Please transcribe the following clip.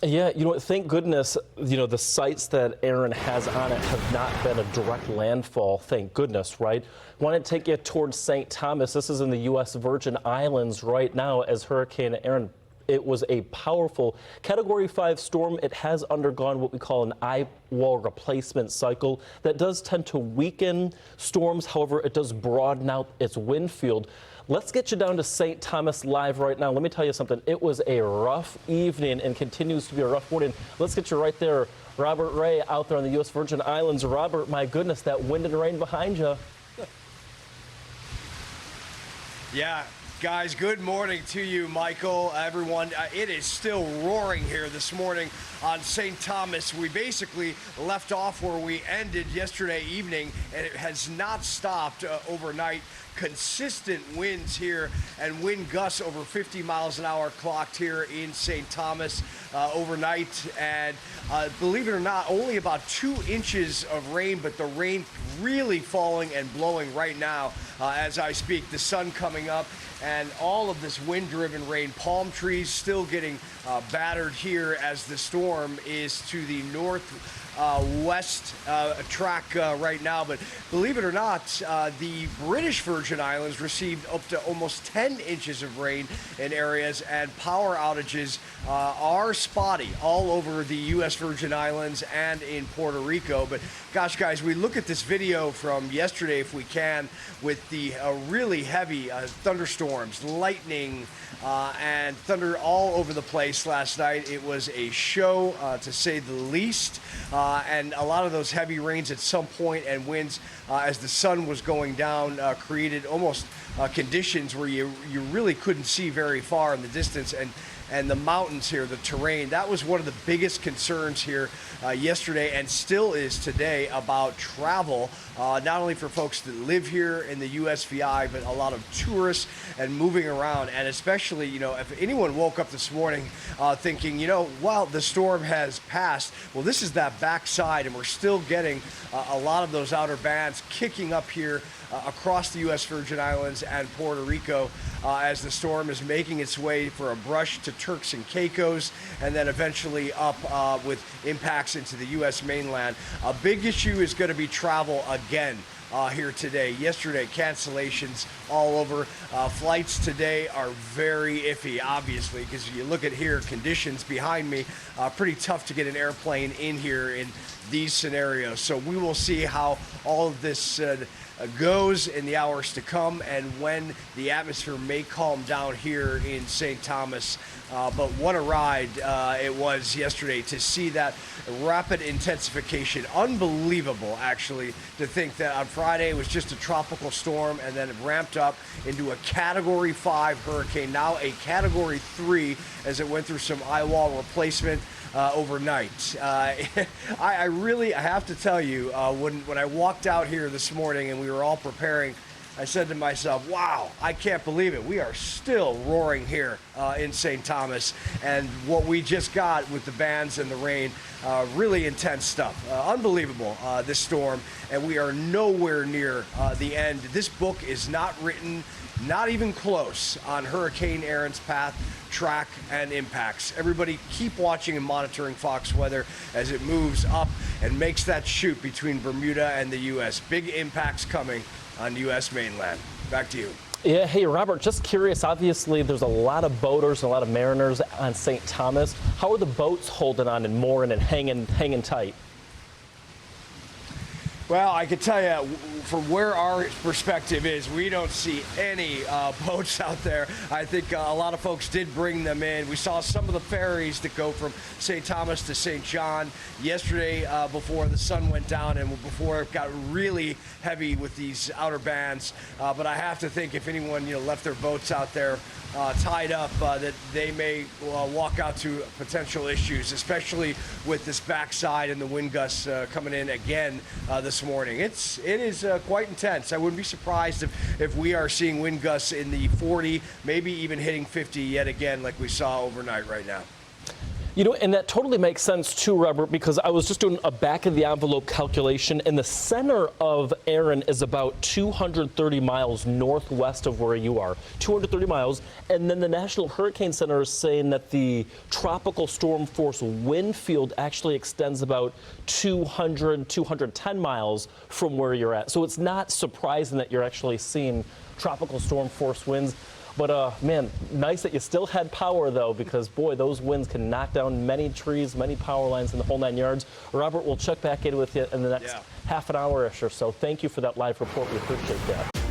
Yeah, thank goodness, the sites that Erin has on it have not been a direct landfall, thank goodness, right? Want to take you towards St. Thomas. This is in the U.S. Virgin Islands right now as Hurricane Erin. It was a powerful Category 5 storm. It has undergone what we call an eye wall replacement cycle that does tend to weaken storms. However, it does broaden out its wind field. Let's get you down to St. Thomas live right now. Let me tell you something. It was a rough evening and continues to be a rough morning. Let's get you right there. Robert Ray out there on the U.S. Virgin Islands. Robert, my goodness, that wind and rain behind you. Yeah. Guys, good morning to you, Michael, everyone. It is still roaring here this morning on St. Thomas. We basically left off where we ended yesterday evening, and it has not stopped overnight. Consistent winds here and wind gusts over 50 miles an hour clocked here in St. Thomas overnight. And believe it or not, only about 2 inches of rain, but the rain really falling and blowing right now as I speak. The sun coming up and all of this wind-driven rain. Palm trees still getting battered here as the storm is to the northwest track right now. But believe it or not, the British Virgin Islands received up to almost 10 inches of rain in areas, and power outages are spotty all over the U.S. Virgin Islands and in Puerto Rico. But gosh, guys, we look at this video from yesterday, if we can, with the really heavy thunderstorms, lightning, and thunder all over the place last night. It was a show, to say the least, and a lot of those heavy rains at some point and winds as the sun was going down created almost conditions where you really couldn't see very far in the distance. And the mountains here, the terrain, that was one of the biggest concerns here yesterday and still is today about travel, not only for folks that live here in the USVI, but a lot of tourists and moving around. And especially, if anyone woke up this morning thinking, well, the storm has passed. Well, this is that backside, and we're still getting a lot of those outer bands kicking up here across the U.S. Virgin Islands and Puerto Rico as the storm is making its way for a brush to Turks and Caicos, and then eventually up with impacts into the U.S. mainland. A big issue is going to be travel again here today. Yesterday, cancellations all over. Flights today are very iffy, obviously, because you look at here, conditions behind me, pretty tough to get an airplane in here in these scenarios. So we will see how all of this goes in the hours to come and when the atmosphere may calm down here in St. Thomas. But what a ride it was yesterday to see that rapid intensification. Unbelievable, actually, to think that on Friday it was just a tropical storm and then it ramped up into a Category 5 hurricane, now a Category 3 as it went through some eye wall replacement overnight. I have to tell you, when I walked out here this morning and we were all preparing, I said to myself, wow, I can't believe it. We are still roaring here in St. Thomas. And what we just got with the bands and the rain, really intense stuff. Unbelievable, this storm. And we are nowhere near the end. This book is not written, not even close, on Hurricane Erin's path, track, and impacts. Everybody keep watching and monitoring Fox Weather as it moves up and makes that chute between Bermuda and the U.S. Big impacts coming on the U.S. mainland. Back to you. Yeah, hey, Robert, just curious, obviously there's a lot of boaters and a lot of mariners on St. Thomas. How are the boats holding on and mooring and hanging tight? Well, I can tell you, from where our perspective is, we don't see any boats out there. I think a lot of folks did bring them in. We saw some of the ferries that go from St. Thomas to St. John yesterday before the sun went down and before it got really heavy with these outer bands. But I have to think if anyone left their boats out there tied up, that they may walk out to potential issues, especially with this backside and the wind gusts coming in again this morning. It is quite intense. I wouldn't be surprised if we are seeing wind gusts in the 40, maybe even hitting 50 yet again, like we saw overnight right now. You know, and that totally makes sense too, Robert, because I was just doing a back of the envelope calculation, and the center of Erin is about 230 miles northwest of where you are, 230 miles. And then the National Hurricane Center is saying that the tropical storm force wind field actually extends about 210 miles from where you're at. So it's not surprising that you're actually seeing tropical storm force winds. But man, nice that you still had power though, because boy, those winds can knock down many trees, many power lines in the whole 9 yards. Robert, we'll check back in with you in the next half an hour-ish or so. Thank you for that live report. We appreciate that.